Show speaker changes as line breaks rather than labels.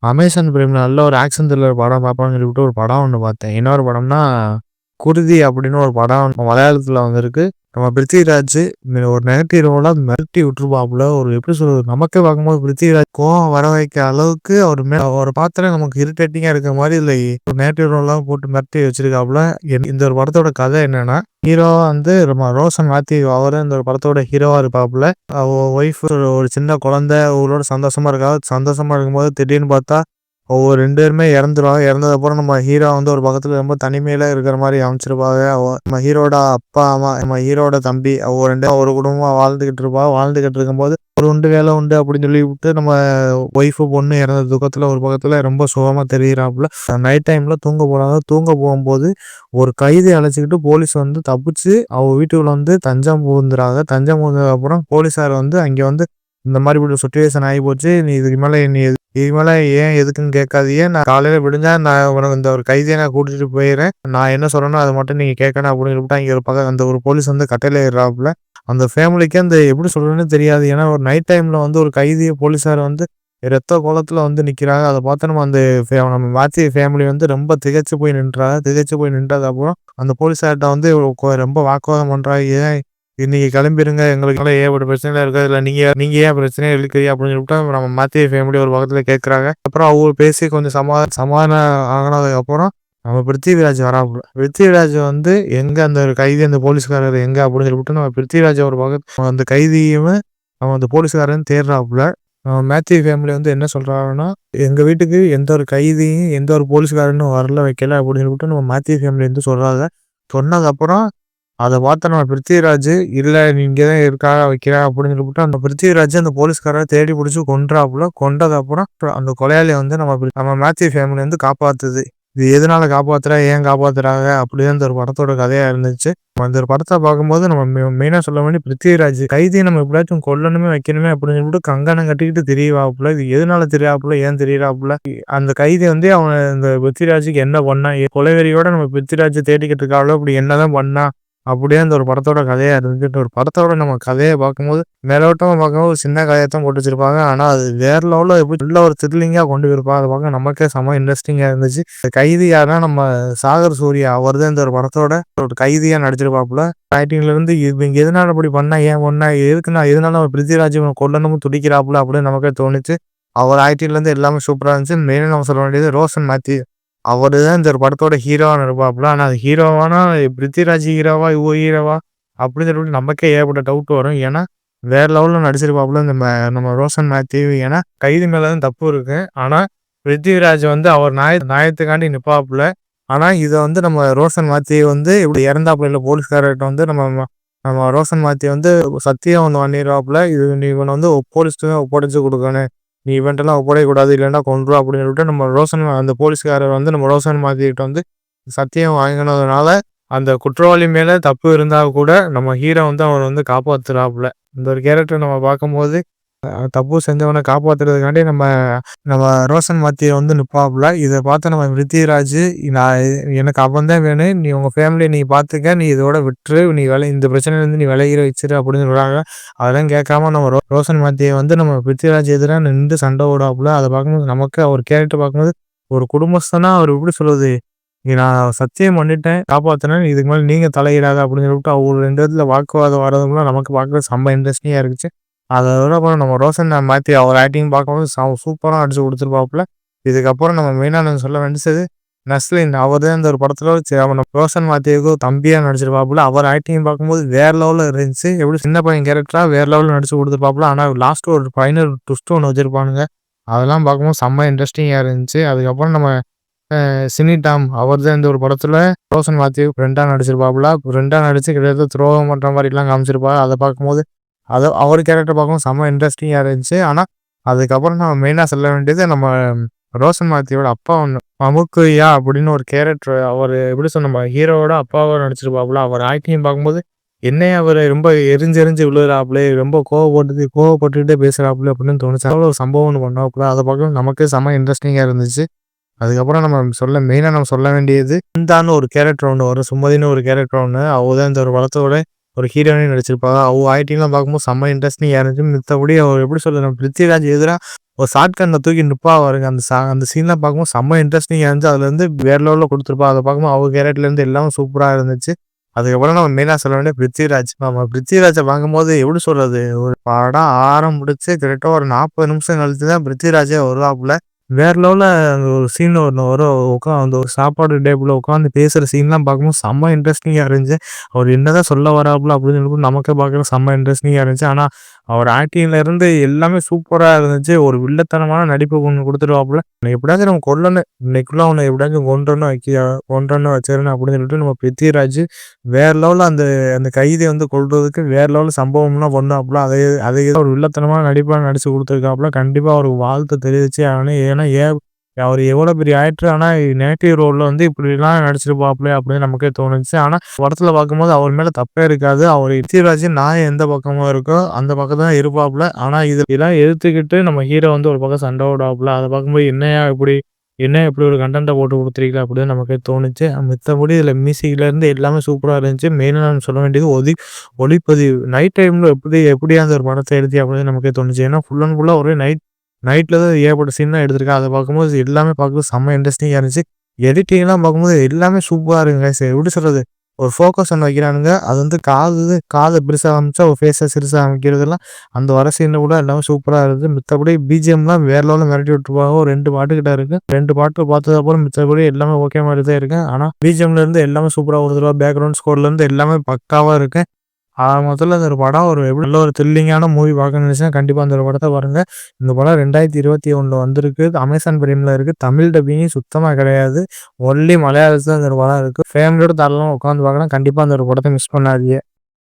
Amazon பிரைம்ல நல்ல ஒரு action thriller படம் பார்ப்போம்னு சொல்லிட்டு ஒரு படம் ஒண்ணு பார்த்தேன். என்ன ஒரு படம்னா, குருதி அப்படின்னு ஒரு படம் மலையாளத்துல வந்திருக்கு. நம்ம பிருத்திவிராஜ் ஒரு நெகட்டிவ் ரோலா மிரட்டி விட்டுருப்பாப்புல. ஒரு எப்படி சொல்றது? நமக்கே பார்க்கும்போது பிருத்திவிராஜ் கோவம் வர வைக்க அளவுக்கு அவர் மேல ஒரு பாத்திரம் நமக்கு இரிட்டேட்டிங்கா இருக்க மாதிரி இதுல ஒரு நெகட்டிவ் ரோல்லாம் போட்டு மிரட்டி வச்சிருக்காப்புல. இந்த ஒரு படத்தோட கதை என்னன்னா, ஹீரோவா வந்து நம்ம ரோஷன் மேத்யூ அவரு இந்த ஒரு படத்தோட ஹீரோவா இருப்பாப்புல. ஒய்ஃப் ஒரு சின்ன குழந்தை அவங்களோட சந்தோஷமா இருக்கா. சந்தோஷமா இருக்கும்போது திடீர்னு பார்த்தா ஒவ்வொரு 2 பேருமே இறந்துருவாங்க. இறந்ததுக்கப்புறம் நம்ம ஹீரோ வந்து ஒரு பக்கத்துல ரொம்ப தனிமையில இருக்கிற மாரி அமைச்சிருப்பாங்க. நம்ம ஹீரோட அப்பா, அம்மா, நம்ம ஹீரோட தம்பி அவங்க 2 ஒரு குடும்பமா வாழ்ந்துகிட்டு இருப்பாங்க. வாழ்ந்துகிட்டு இருக்கும்போது ஒரு உண்டு வேலை உண்டு அப்படின்னு சொல்லிவிட்டு நம்ம ஒய்ஃபு பொண்ணு இறந்த துக்கத்துல ஒரு பக்கத்துல ரொம்ப சுகமா தெரியிறாப்புல. நைட் டைம்ல தூங்க போறாங்க. தூங்க போகும்போது ஒரு கைதி அழைச்சிக்கிட்டு போலீஸ் வந்து தப்பிச்சு அவங்க வீட்டுக்குள்ள வந்து தஞ்சம் புகுந்துறாங்க. தஞ்சம் புகுந்ததுக்கு அப்புறம் போலீஸார் வந்து அங்க வந்து இந்த மாதிரி இப்படி சுச்சுவேஷன் ஆகி போச்சு. நீ இதுக்கு மேல ஏன் எதுக்குன்னு கேட்காதீங்க. நான் காலையில விடிஞ்சா நான் உனக்கு இந்த ஒரு கைதியை நான் கூட்டிட்டு போயிடுறேன். நான் என்ன சொல்றேனோ அதை மட்டும் நீங்க கேட்கணும் அப்படின்னு சொல்லிட்டு அங்க ஒரு பக்கம் அந்த ஒரு போலீஸ் வந்து கட்டளை ஏறாப்புல. அந்த ஃபேமிலிக்கு அந்த எப்படி சொல்றதுன்னு தெரியாது. ஏன்னா ஒரு நைட் டைம்ல வந்து ஒரு கைதியை போலீஸார் வந்து ரத்த கோலத்துல வந்து நிக்கிறாங்க. அதை பார்த்து நம்ம அந்த நம்ம மாத்தி ஃபேமிலி வந்து ரொம்ப திகைச்சு போய் நின்றாங்க. திகைச்சு போய் நின்றது அப்புறம் அந்த போலீஸார்ட்ட வந்து ரொம்ப வாக்குவாதம் பண்றாங்க. ஏன் இன்னைக்கு கிளம்பிருங்க. எங்களுக்குலாம் ஏகப்பட்ட பிரச்சனைலாம் இருக்கு. இதுல நீங்க நீங்க ஏன் பிரச்சனையே இழுக்கிறீங்க அப்படின்னு சொல்லிட்டு நம்ம மாத்திய ஃபேமிலி ஒரு பக்கத்துல கேட்கறாங்க. அப்புறம் அவங்க பேசி கொஞ்சம் சமாதானம் ஆனதுக்கு அப்புறம் நம்ம பிருத்திவிராஜ் வராப்புல. பிருத்திவிராஜ் வந்து எங்க அந்த ஒரு கைதி அந்த போலீஸ்காரர் எங்க அப்படின்னு சொல்லிட்டு நம்ம பிருத்திவிராஜ் ஒரு பக்கத்து அந்த கைதியுமே அவன் அந்த போலீஸ்காரன் தேடுறாப்புல. மேத்யூ ஃபேமிலி வந்து என்ன சொல்றாங்கன்னா, எங்க வீட்டுக்கு எந்த ஒரு கைதியும் எந்த ஒரு போலீஸ்காரனும் வரல வைக்கல அப்படின்னு சொல்லிட்டு நம்ம மேத்யூ ஃபேமிலி வந்து சொல்றாங்க. சொன்னது அப்புறம் அத பார்த்த நம்ம பிருத்திவிராஜ், இல்ல நீ இங்க தான் இருக்கா வைக்கிறா அப்படின்னு சொல்லிட்டு அந்த பிருத்திவிராஜ் அந்த போலீஸ்காரர தேடி புடிச்சு கொன்றாப்புல. கொன்றதுக்கு அப்புறம் அந்த கொலையாளிய வந்து நம்ம மேத்யூ ஃபேமிலி வந்து காப்பாத்துது. இது எதனால காப்பாத்துறா? ஏன் காப்பாத்துறாங்க? அப்படிதான் இந்த ஒரு படத்தோட கதையா இருந்துச்சு. அந்த ஒரு படத்த பார்க்கும்போது நம்ம மெயினா சொல்ல வேண்டிய பிருத்திவிராஜ் கைதிய நம்ம எப்படியாச்சும் கொல்லணுமே, வைக்கணுமே அப்படின்னு சொல்லிட்டு கங்கணம் கட்டிக்கிட்டு திரிவாப்புல. இது எதனால திரியிறாப்புல? ஏன் திரியிறாப்புல? அந்த கைதி வந்து அவன் இந்த பிருத்திவிராஜுக்கு என்ன பண்ணான்? கொலைவெறியோட நம்ம பிருத்திவிராஜ தேடிக்கிட்டு இருக்காப்புல. அப்படி என்னதான் பண்ணான்? அப்படியே அந்த ஒரு படத்தோட கதையா இருந்துச்சு. ஒரு படத்தோட நம்ம கதைய பார்க்கும்போது, மேலோட்டமா பார்க்கும்போது ஒரு சின்ன கதைய தான் போட்டு வச்சிருப்பாங்க. ஆனா அது வேற லெவல்ல எப்படி நல்ல ஒரு த்ரில்லிங்கா கொண்டு போயிருப்பாங்க. அத பார்க்க நமக்கே செம இன்ட்ரெஸ்டிங்கா இருந்துச்சு. இந்த கைதி யாருன்னா நம்ம சாகர் சூர்யா. அவர் தான் இந்த ஒரு படத்தோட ஒரு கைதியா நடிச்சிருப்பாப்புல. ஸ்டார்டிங்ல இருந்து இவங்க எதனால இப்படி பண்ணா? ஏன் பண்ணா? எதனால நம்ம பிருத்திவிராஜ் இவன கொல்லணும்னு துடிக்கிறாப்புல அப்படின்னு நமக்கே தோணுச்சு. அவர் ஆக்டிங்ல இருந்து எல்லாமே சூப்பரா இருந்துச்சு. மெயினா நம்ம சொல்ல வேண்டியது ரோஷன் மேத்யூ. அவரு தான் இந்த ஒரு படத்தோட ஹீரோவா நடிப்பாப்புல. ஆனா அது ஹீரோவானா பிருத்திவிராஜ் ஹீரோவா? இவங்க ஹீரோவா? அப்படின்னு சொல்லிட்டு நமக்கே ஏகப்பட்ட டவுட் வரும். ஏன்னா, வேற லெவல்ல நடிச்சிருப்பாப்புல நம்ம ரோஷன் மேத்யூ. ஏன்னா, கைதி மேல தான் தப்பு இருக்கு. ஆனா, பிருத்திவிராஜ் வந்து அவர் நியாயத்துக்காண்டி நிப்பாப்புல. ஆனா, இத வந்து நம்ம ரோஷன் மேத்யூ வந்து இப்படி இறந்தாப்புல இல்ல போலீஸ்காரர்ட்ட வந்து நம்ம நம்ம ரோஷன் மேத்யூ வந்து சத்தியம் ஒண்ணு பண்ணிருவாப்புல. இது நீ இவன வந்து போலீஸ்ட்ட ஒப்படைச்சு குடுக்கணும். நீ இவன்ட்டலாம் ஒப்படைக்கக்கூடாது. இல்லன்னா கொன்றுவேன் அப்படின்னு சொல்லிட்டு நம்ம அந்த போலீஸ்காரர் வந்து நம்ம ரோஷன் மாத்திக்கிட்ட வந்து சத்தியம் வாங்கினதுனால, அந்த குற்றவாளி மேல தப்பு இருந்தா கூட நம்ம ஹீரோ வந்து அவன வந்து காப்பாத்துறாப்புல. இந்த ஒரு கேரக்டர் நம்ம பார்க்கும்போது, தப்பு செஞ்சவன காப்பாத்துறதுக்காண்டி நம்ம நம்ம ரோஷன் மாத்திய வந்து நிப்பாப்புல. இத பார்த்து நம்ம பிருத்திவிராஜ், நான் எனக்கு அவன் தான் வேணும். நீ உங்க ஃபேமிலிய நீ பார்த்துக்க. நீ இதோட விட்டுரு. நீ இந்த பிரச்சனையிலருந்து நீ விலகி வச்சிரு அப்படின்னு சொல்றாங்க. அதெல்லாம் கேட்காம நம்ம ரோஷன் மாத்திய வந்து நம்ம பிருத்திவிராஜ் எதிரா நின்று சண்டை போடுவாப்புல. அத பார்க்கும்போது நமக்கு அவர் கேரக்டர் பார்க்கும்போது ஒரு குடும்பஸ்தனா அவர் எப்படி சொல்றது? நான் சத்தியம் பண்ணிட்டேன், காப்பாத்துனேன். இதுக்கு மேல நீங்க தலையிடாத அப்படின்னு சொல்லிட்டு அவங்க 2 இடத்துல வாக்குவாதம் வரதுலாம் நமக்கு பார்க்கறது செம்ம இன்ட்ரெஸ்டிங்கா இருந்துச்சு. அத விட அப்புறம் நம்ம ரோஷன் மாத்தி அவர் ஆக்டிங் பார்க்கும்போது சூப்பரா அடிச்சு குடுத்துருப்பாப்புல. இதுக்கப்புறம் நம்ம மெயினா நான் சொல்ல வேண்டியது நஸ்லின். அவர் தான் இந்த ஒரு படத்துல அவன் ரோஷன் மாத்தியுக்கு தம்பியா நடிச்சிருப்பாப்புல. அவர் ஆக்டிங் பார்க்கும்போது வேற லெவல்ல இருந்துச்சு. எப்படி சின்ன பையன் கேரக்டரா வேற லெவல்ல நடிச்சு குடுத்துருப்பாப்புல. ஆனா லாஸ்ட் ஒரு ஃபைனல் ட்விஸ்ட் ஒண்ணு வச்சிருப்பானுங்க. அதெல்லாம் பார்க்கும்போது செம்ம இன்ட்ரெஸ்டிங்கா இருந்துச்சு. அதுக்கப்புறம் நம்ம சினி டாம் அவர் தான் இந்த ஒரு படத்துல ரோஷன் மாத்யூ ஃப்ரெண்டா நடிச்சிருப்பாப்புல. ஃப்ரெண்டா நடிச்சு கிட்டத்தட்ட துரோகம் பண்ற மாரிலாம் காமிச்சிருப்பாரு. அத பார்க்கும்போது அவர் கேரக்டர் பார்க்கவும் செம்ம இன்ட்ரெஸ்டிங்கா இருந்துச்சு. ஆனா, அதுக்கப்புறம் நம்ம மெயினா சொல்ல வேண்டியது நம்ம ரோஷன் மாத்யூவோட அப்பா ஒண்ணு. மமுக்குயா அப்படின்னு ஒரு கேரக்டர் அவரு எப்படி நம்ம ஹீரோவோட அப்பாவா நடிச்சிருப்பாப்புல. அவர் ஆக்டிங் பார்க்கும்போது என்னைய அவரு ரொம்ப எரிஞ்சு எரிஞ்சு விழுறாப்புலே, ரொம்ப கோவப்பட்டுக்கிட்டே பேசுறாப்புல அப்படின்னு தோணுச்சு. அவ்வளோ ஒரு சம்பவம் ஒண்ணு பண்ணாப்புல. அத பார்க்கவும் நமக்கு செம்ம இன்ட்ரெஸ்டிங்கா இருந்துச்சு. அதுக்கப்புறம் நம்ம மெயினா நம்ம சொல்ல வேண்டியது, சிந்தான்னு ஒரு கேரக்டர் ஒண்ணு வரும். சுமதின்னு ஒரு கேரக்டர் ஒண்ணு. அவ தான் இந்த ஒரு படத்தோட ஒரு ஹீரோயினி நடிச்சிருப்பாங்க. அவங்க ஆக்டிங்லாம் பார்க்கும்போது செம்ம இன்ட்ரெஸ்டிங்கா இருந்துச்சு. மித்தபடி அவர் எப்படி சொல்றது, நம்ம பிருத்திவிராஜ் எதிரா ஒரு ஷார்ட் கன்ன தூக்கி நிப்பா பாருங்க. அந்த சீன்லாம் பார்க்கும்போது செம்ம இன்ட்ரெஸ்டிங்கா இருந்துச்சு. அதுல இருந்து வேற லெவல்ல குடுத்துருப்பா. அத பார்க்கும்போது அவங்க கேரக்டர்ல இருந்து எல்லாமே சூப்பரா இருந்துச்சு. அதுக்கப்புறம் நம்ம மெயினா சொல்ல வேண்டியது பிருத்திவிராஜ். நம்ம பிருத்திவிராஜ பார்க்கும்போது எப்படி சொல்றது, ஒரு படம் ஆரம்பிச்சு கிட்டத்தட்ட ஒரு 40 நிமிஷம் கழிச்சு தான் பிருத்திவிராஜே வருவாப்புல. வேற லெவல்ல அந்த ஒரு சீன் ஒண்ணு வரும். அந்த ஒரு சாப்பாடு டேபிள்ல உட்காந்து பேசுற சீன்லாம் பார்க்கும்போது செம்ம இன்ட்ரெஸ்டிங்கா இருந்துச்சு. அவர் என்னதான் சொல்ல வராப்புல அப்படின்னு சொல்லிட்டு நமக்கே பார்க்க செம்ம இன்ட்ரெஸ்டிங்கா இருந்துச்சு. ஆனா அவர் ஆக்டிங்ல இருந்து எல்லாமே சூப்பரா இருந்துச்சு. ஒரு வில்லத்தனமான நடிப்பு ஒண்ணு குடுத்துருவாப்புல. எப்படியாச்சும் நம்ம கொல்லணும். இன்னைக்குள்ள அவன எப்படியாச்சும் கொன்றணும் வச்சிரணும் அப்படின்னு சொல்லிட்டு நம்ம பிருத்திவிராஜ் வேற லெவல்ல அந்த அந்த கைதிய கொல்றதுக்கு வேற லெவல்ல சம்பவம்லாம் பண்ணாப்புல. அதை ஒரு வில்லத்தனமா நடிப்பா நடிச்சு குடுத்துருக்காப்புல. கண்டிப்பா அவருக்கு வாழ்த்து தெரிவிச்சே ஆகணும். ஏன்னா அவரு எவ்வளோ பெரிய ஆக்டர். ஆனா நெகட்டிவ் ரோல்ல இப்படிலாம் நடிச்சிருப்பாப்புலே அப்படின்னு நமக்கே தோணுச்சு. ஆனா படத்துல பார்க்கும்போது அவர் மேல தப்பே இருக்காது. அவரு பிருத்திவிராஜ் நியாயம் எந்த பக்கமா இருக்கோ அந்த பக்கம் தான் இருப்பாப்புல. ஆனா இதெல்லாம் எதிர்த்துக்கிட்டு நம்ம ஹீரோ ஒரு பக்கம் சண்டை போடுவாப்புல. அத பார்க்கும்போது என்னய்யா இப்படி ஒரு கன்டென்ட்ட போட்டு குடுத்துருக்கீங்க அப்படின்னு நமக்கே தோணுச்சு. மித்தபடி இதுல மியூசிக்ல இருந்து எல்லாமே சூப்பரா இருந்துச்சு. மெயினா நான் சொல்ல வேண்டியது ஒளிப்பதிவு. நைட் டைம்ல எப்படி அந்த ஒரு படத்த எடுத்தீய அப்படின்னு நமக்கே தோணுச்சு. ஏன்னா ஃபுல் அண்ட் ஃபுல்லா ஒரே நைட்ல தான் ஏகப்பட்ட சீன் தான் எடுத்திருக்காங்க. அத பார்க்கும்போது எல்லாமே பார்க்கும்போது செம்ம இன்ட்ரெஸ்டிங்கா இருந்துச்சு. எடிட்டிங்லாம் பார்க்கும்போது எல்லாமே சூப்பரா இருக்குங்க. எப்படி சொல்றது? ஒரு ஃபோக்கஸ் ஒண்ணு வைக்கிறானுங்க. அது காத பெருசா காமிச்சா ஒரு ஃபேஸ சிறுசா காமிக்கிறதெல்லாம் அந்த வர சீன்ல கூட எல்லாமே சூப்பரா இருந்துது. மித்தபடி பிஜிஎம்லாம் வேற லெவல்ல மிரட்டி விட்டுருப்பாங்க. ஒரு 2 பாட்டு கிட்ட இருக்கு. 2 பாட்டு பார்த்ததுக்கப்புறம் மித்தபடி எல்லாமே ஓகே மாரி தான் இருக்கு. ஆனா பிஜிஎம்ல இருந்து எல்லாமே சூப்பரா குடுத்துருக்காங்க. பேக்கிரவுண்ட் ஸ்கோர்ல இருந்து எல்லாமே பக்காவா இருக்கு. மொதல்ல அந்த ஒரு படம் எப்படி நல்ல ஒரு த்ரில்லிங்கான மூவி பார்க்கணும்னு நெனச்சீங்கன்னா, கண்டிப்பா அந்த ஒரு படத்த பாருங்க. இந்த படம் 2021ல வந்திருக்கு. அமேசான் பிரைம்ல இருக்கு. தமிழ் டப்பிங் சுத்தமா கிடையாது. ஒன்லி மலையாளத்துல தான் இந்த ஒரு படம் இருக்கு. ஃபேமிலியோட தாராளமா உட்காந்து பார்க்கலாம். கண்டிப்பா அந்த ஒரு படத்த மிஸ் பண்ணாதீங்க.